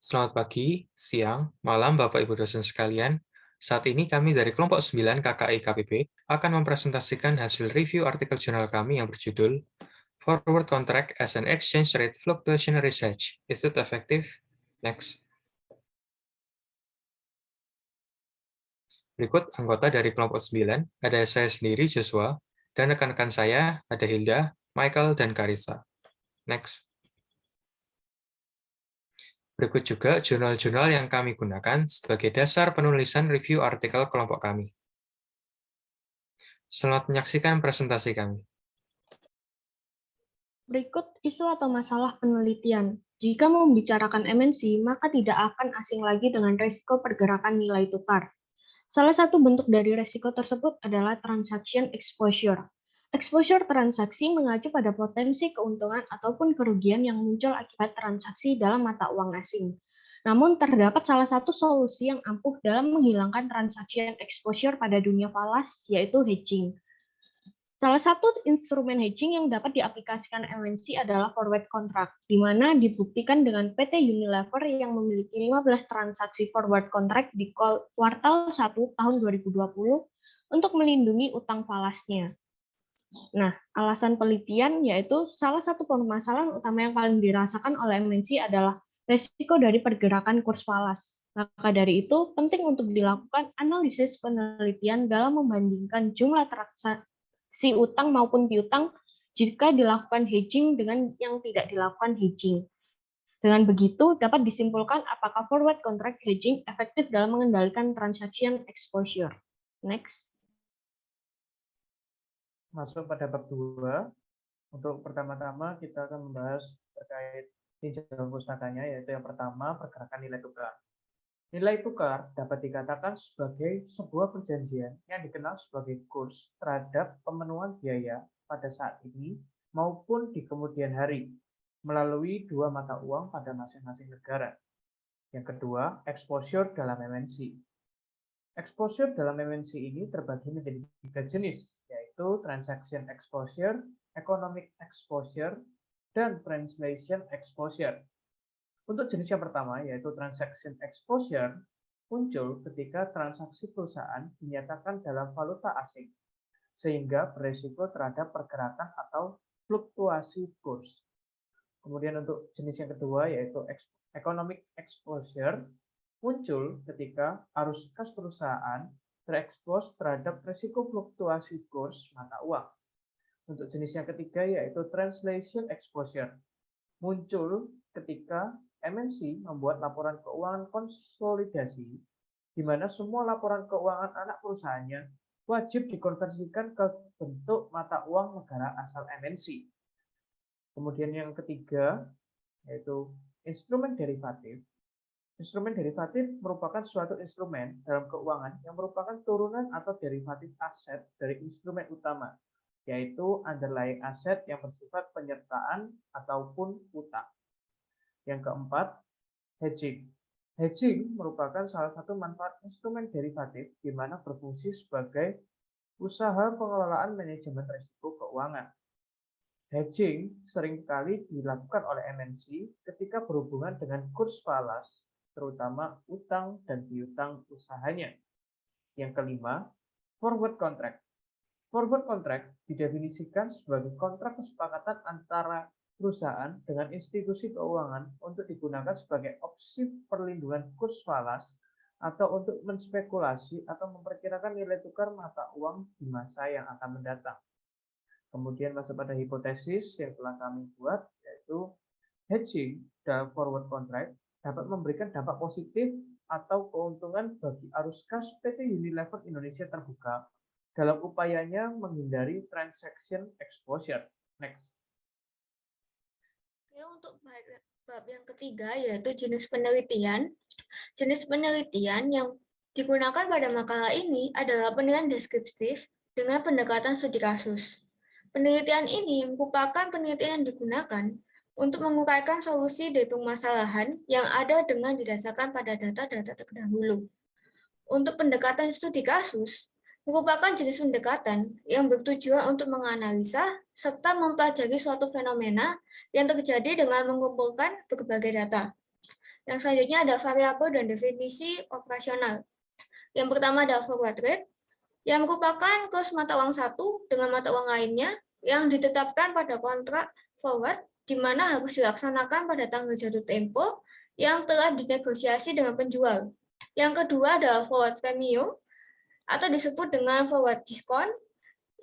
Selamat pagi, siang, malam Bapak Ibu dosen sekalian. Saat ini kami dari kelompok 9 KKI KPP akan mempresentasikan hasil review artikel jurnal kami yang berjudul Forward Contract as an Exchange Rate Fluctuation Research. Is it effective? Next. Berikut anggota dari kelompok 9, ada saya sendiri, Joshua, dan rekan-rekan saya, ada Hilda, Michael, dan Karissa. Next. Berikut juga jurnal-jurnal yang kami gunakan sebagai dasar penulisan review artikel kelompok kami. Selamat menyaksikan presentasi kami. Berikut isu atau masalah penelitian. Jika membicarakan MNC, maka tidak akan asing lagi dengan risiko pergerakan nilai tukar. Salah satu bentuk dari risiko tersebut adalah transaction exposure. Exposure transaksi mengacu pada potensi keuntungan ataupun kerugian yang muncul akibat transaksi dalam mata uang asing. Namun, terdapat salah satu solusi yang ampuh dalam menghilangkan transaction exposure pada dunia falas, yaitu hedging. Salah satu instrumen hedging yang dapat diaplikasikan MNC adalah forward contract, di mana dibuktikan dengan PT Unilever yang memiliki 15 transaksi forward contract di kuartal 1 tahun 2020 untuk melindungi utang falasnya. Nah, alasan penelitian yaitu salah satu permasalahan utama yang paling dirasakan oleh MNC adalah resiko dari pergerakan kurs falas. Maka dari itu, penting untuk dilakukan analisis penelitian dalam membandingkan jumlah transaksi utang maupun piutang jika dilakukan hedging dengan yang tidak dilakukan hedging. Dengan begitu, dapat disimpulkan apakah forward contract hedging efektif dalam mengendalikan transaction exposure. Next. Masuk pada bab 2. Untuk pertama-tama kita akan membahas terkait tinjauan pustakanya, yaitu yang pertama pergerakan nilai tukar. Nilai tukar dapat dikatakan sebagai sebuah perjanjian yang dikenal sebagai kurs terhadap pemenuhan biaya pada saat ini maupun di kemudian hari melalui dua mata uang pada masing-masing negara. Yang kedua, exposure dalam MNC. Exposure dalam MNC ini terbagi menjadi 3 jenis, yaitu transaction exposure, economic exposure, dan translation exposure. Untuk jenis yang pertama, yaitu transaction exposure, muncul ketika transaksi perusahaan dinyatakan dalam valuta asing, sehingga beresiko terhadap pergerakan atau fluktuasi kurs. Kemudian untuk jenis yang kedua, yaitu economic exposure, muncul ketika arus kas perusahaan terekspos terhadap risiko fluktuasi kurs mata uang. Untuk jenis yang ketiga, yaitu translation exposure, muncul ketika MNC membuat laporan keuangan konsolidasi, di mana semua laporan keuangan anak perusahaannya wajib dikonversikan ke bentuk mata uang negara asal MNC. Kemudian yang ketiga, yaitu instrumen derivatif. Instrumen derivatif merupakan suatu instrumen dalam keuangan yang merupakan turunan atau derivatif aset dari instrumen utama, yaitu underlying aset yang bersifat penyertaan ataupun utang. Yang keempat, hedging. Hedging merupakan salah satu manfaat instrumen derivatif di mana berfungsi sebagai usaha pengelolaan manajemen risiko keuangan. Hedging seringkali dilakukan oleh MNC ketika berhubungan dengan kurs falas, terutama utang dan piutang usahanya. Yang kelima, forward contract. Forward contract didefinisikan sebagai kontrak kesepakatan antara perusahaan dengan institusi keuangan untuk digunakan sebagai opsi perlindungan kurs falas atau untuk menspekulasi atau memperkirakan nilai tukar mata uang di masa yang akan mendatang. Kemudian masuk pada hipotesis yang telah kami buat, yaitu hedging dalam forward contract dapat memberikan dampak positif atau keuntungan bagi arus kas PT Unilever Indonesia Terbuka dalam upayanya menghindari transaction exposure. Next. Untuk bab yang ketiga, yaitu jenis penelitian. Jenis penelitian yang digunakan pada makalah ini adalah penelitian deskriptif dengan pendekatan studi kasus. Penelitian ini merupakan penelitian yang digunakan untuk menguraikan solusi dari permasalahan yang ada dengan didasarkan pada data-data terdahulu. Untuk pendekatan studi kasus, merupakan jenis pendekatan yang bertujuan untuk menganalisa serta mempelajari suatu fenomena yang terjadi dengan mengumpulkan berbagai data. Yang selanjutnya ada variabel dan definisi operasional. Yang pertama ada forward rate, yang merupakan kurs mata uang satu dengan mata uang lainnya yang ditetapkan pada kontrak forward, di mana harus dilaksanakan pada tanggal jatuh tempo yang telah dinegosiasi dengan penjual. Yang kedua adalah forward premium, atau disebut dengan forward diskon,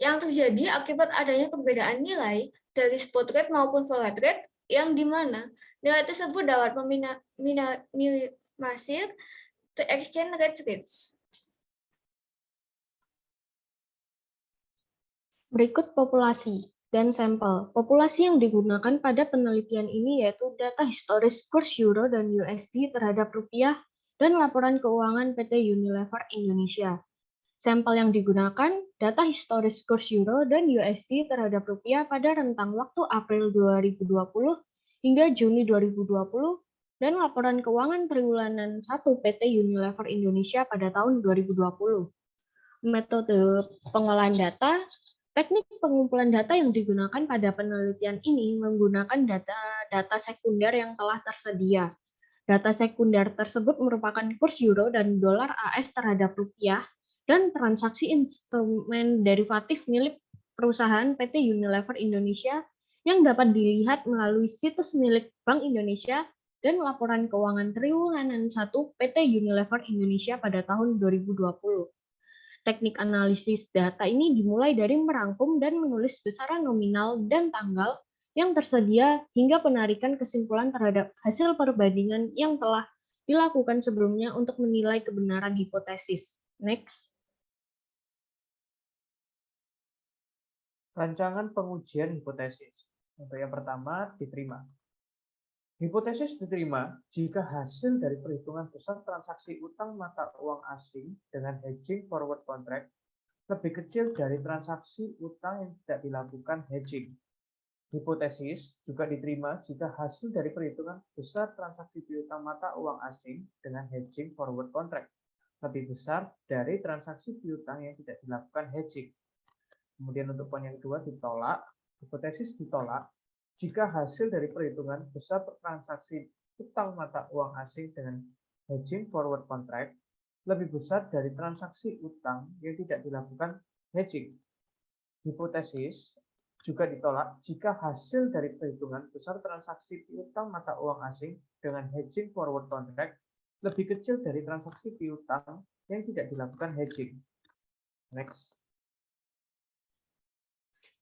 yang terjadi akibat adanya perbedaan nilai dari spot rate maupun forward rate, yang di mana nilai tersebut dapat meminimalisir exchange rate risks. Berikut populasi dan sampel. Populasi yang digunakan pada penelitian ini yaitu data historis kurs euro dan USD terhadap rupiah dan laporan keuangan PT Unilever Indonesia. Sampel yang digunakan data historis kurs euro dan USD terhadap rupiah pada rentang waktu April 2020 hingga Juni 2020 dan laporan keuangan triwulan 1 PT Unilever Indonesia pada tahun 2020. Metode pengolahan data. Teknik pengumpulan data yang digunakan pada penelitian ini menggunakan data sekunder yang telah tersedia. Data sekunder tersebut merupakan kurs euro dan dolar AS terhadap rupiah dan transaksi instrumen derivatif milik perusahaan PT Unilever Indonesia yang dapat dilihat melalui situs milik Bank Indonesia dan laporan keuangan triwulan 1 PT Unilever Indonesia pada tahun 2020. Teknik analisis data ini dimulai dari merangkum dan menulis besaran nominal dan tanggal yang tersedia hingga penarikan kesimpulan terhadap hasil perbandingan yang telah dilakukan sebelumnya untuk menilai kebenaran hipotesis. Next. Rancangan pengujian hipotesis. Untuk yang pertama, diterima. Hipotesis diterima jika hasil dari perhitungan besar transaksi utang mata uang asing dengan hedging forward contract lebih kecil dari transaksi utang yang tidak dilakukan hedging. Hipotesis juga diterima jika hasil dari perhitungan besar transaksi piutang mata uang asing dengan hedging forward contract lebih besar dari transaksi piutang yang tidak dilakukan hedging. Kemudian untuk poin yang kedua ditolak. Hipotesis ditolak jika hasil dari perhitungan besar transaksi utang mata uang asing dengan hedging forward contract lebih besar dari transaksi utang yang tidak dilakukan hedging. Hipotesis juga ditolak jika hasil dari perhitungan besar transaksi piutang mata uang asing dengan hedging forward contract lebih kecil dari transaksi piutang yang tidak dilakukan hedging. Next.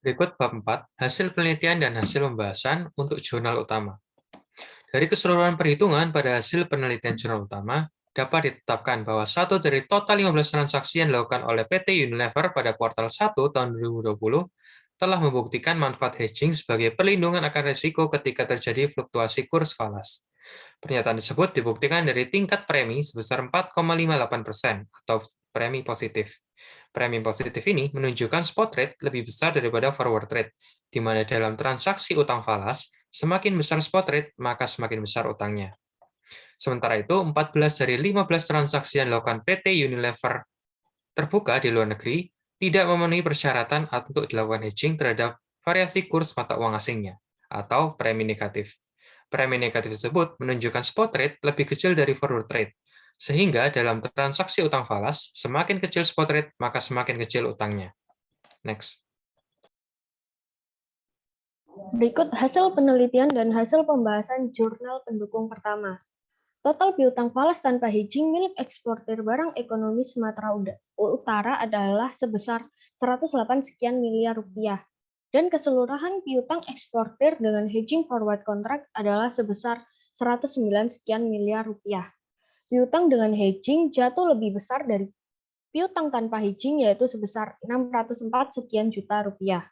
Berikut bab 4, hasil penelitian dan hasil pembahasan untuk jurnal utama. Dari keseluruhan perhitungan pada hasil penelitian jurnal utama, dapat ditetapkan bahwa satu dari total 15 transaksi yang dilakukan oleh PT Unilever pada kuartal 1 tahun 2020 telah membuktikan manfaat hedging sebagai perlindungan akan risiko ketika terjadi fluktuasi kurs falas. Pernyataan tersebut dibuktikan dari tingkat premi sebesar 4,58% atau premi positif. Premi positif ini menunjukkan spot rate lebih besar daripada forward rate, di mana dalam transaksi utang falas, semakin besar spot rate, maka semakin besar utangnya. Sementara itu, 14 dari 15 transaksi yang dilakukan PT Unilever terbuka di luar negeri tidak memenuhi persyaratan untuk dilakukan hedging terhadap variasi kurs mata uang asingnya, atau premi negatif. Premi negatif tersebut menunjukkan spot rate lebih kecil dari forward rate, sehingga dalam transaksi utang falas, semakin kecil spot rate, maka semakin kecil utangnya. Next. Berikut hasil penelitian dan hasil pembahasan jurnal pendukung pertama. Total piutang falas tanpa hedging milik eksportir barang ekonomi Sumatera Utara adalah sebesar 108 sekian miliar rupiah. Dan keseluruhan piutang eksportir dengan hedging forward contract adalah sebesar 109 sekian miliar rupiah. Piutang dengan hedging jatuh lebih besar dari piutang tanpa hedging yaitu sebesar 604 sekian juta rupiah.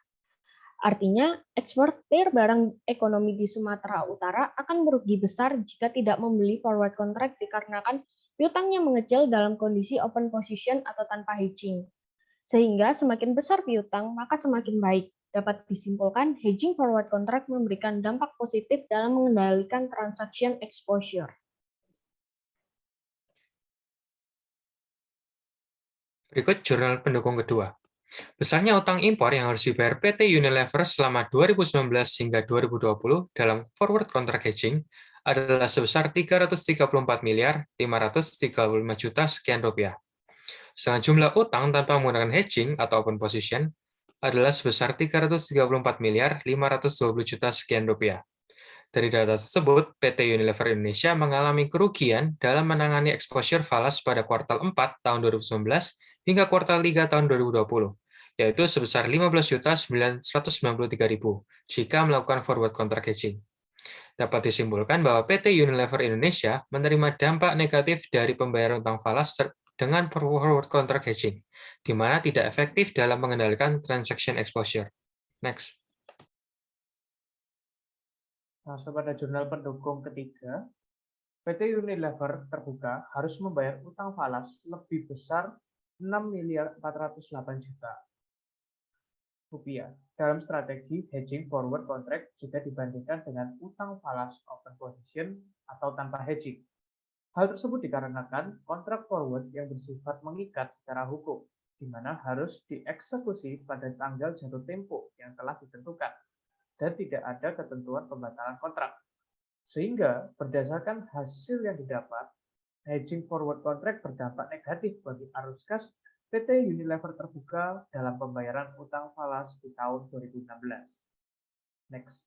Artinya, eksportir barang ekonomi di Sumatera Utara akan merugi besar jika tidak membeli forward contract dikarenakan piutangnya mengecil dalam kondisi open position atau tanpa hedging. Sehingga semakin besar piutang, maka semakin baik. Dapat disimpulkan, hedging forward contract memberikan dampak positif dalam mengendalikan transaction exposure. Berikut jurnal pendukung kedua. Besarnya utang impor yang harus dibayar PT Unilever selama 2019 hingga 2020 dalam forward contract hedging adalah sebesar 334 miliar 535 juta sekian rupiah. Sedangkan jumlah utang tanpa menggunakan hedging atau open position adalah sebesar 334 miliar 520 juta sekian rupiah. Dari data tersebut, PT Unilever Indonesia mengalami kerugian dalam menangani exposure falas pada kuartal 4 tahun 2019 hingga kuartal 3 tahun 2020, yaitu sebesar 15.993.000 jika melakukan forward contract hedging. Dapat disimpulkan bahwa PT Unilever Indonesia menerima dampak negatif dari pembayaran utang falas dengan forward contract hedging, di mana tidak efektif dalam mengendalikan transaction exposure. Next. Masuk pada jurnal pendukung ketiga, PT Unilever Terbuka harus membayar utang falas lebih besar 6.408 juta rupiah dalam strategi hedging forward contract jika dibandingkan dengan utang falas open position atau tanpa hedging. Hal tersebut dikarenakan kontrak forward yang bersifat mengikat secara hukum, di mana harus dieksekusi pada tanggal jatuh tempo yang telah ditentukan, dan tidak ada ketentuan pembatalan kontrak. Sehingga berdasarkan hasil yang didapat, hedging forward contract berdampak negatif bagi arus kas PT Unilever Terbuka dalam pembayaran utang falas di tahun 2016. Next.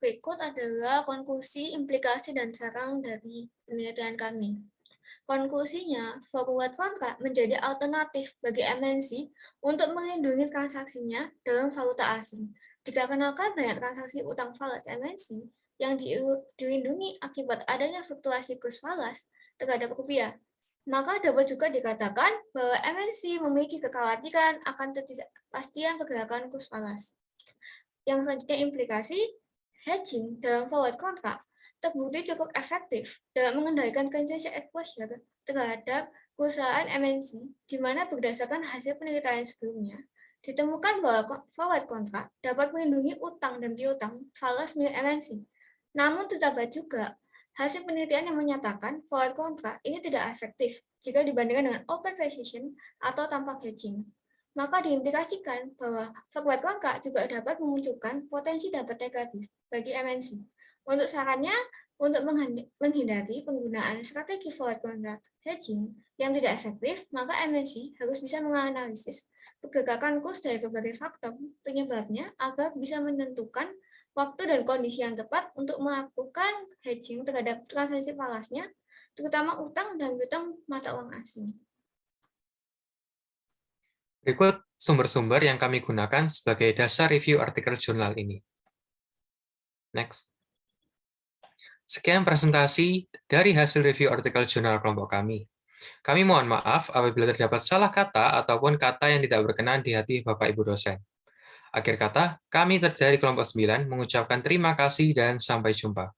Berikut adalah konklusi, implikasi, dan saran dari penelitian kami. Konklusinya, forward contract menjadi alternatif bagi MNC untuk melindungi transaksinya dalam valuta asing. Dikarenakan banyak transaksi utang falas MNC yang dilindungi akibat adanya fluktuasi kurs falas terhadap rupiah, maka dapat juga dikatakan bahwa MNC memiliki kekhawatiran akan ketidakpastian pergerakan kurs falas. Yang selanjutnya, implikasi hedging dalam forward contract terbukti cukup efektif dalam mengendalikan transaction exposure terhadap perusahaan MNC, di mana berdasarkan hasil penelitian sebelumnya, ditemukan bahwa forward contract dapat melindungi utang dan piutang falas milik MNC. Namun terdapat juga hasil penelitian yang menyatakan forward contract ini tidak efektif jika dibandingkan dengan open position atau tanpa hedging. Maka diimplikasikan bahwa forward contract juga dapat memunculkan potensi dampak negatif bagi MNC. Untuk sarannya, untuk menghindari penggunaan strategi forward contract hedging yang tidak efektif, maka MNC harus bisa menganalisis pergerakan kurs dari berbagai faktor penyebabnya agar bisa menentukan waktu dan kondisi yang tepat untuk melakukan hedging terhadap transaksi falasnya, terutama utang dan piutang mata uang asing. Berikut sumber-sumber yang kami gunakan sebagai dasar review artikel jurnal ini. Next. Sekian presentasi dari hasil review artikel jurnal kelompok kami. Kami mohon maaf apabila terdapat salah kata ataupun kata yang tidak berkenan di hati Bapak Ibu dosen. Akhir kata, kami dari kelompok 9 mengucapkan terima kasih dan sampai jumpa.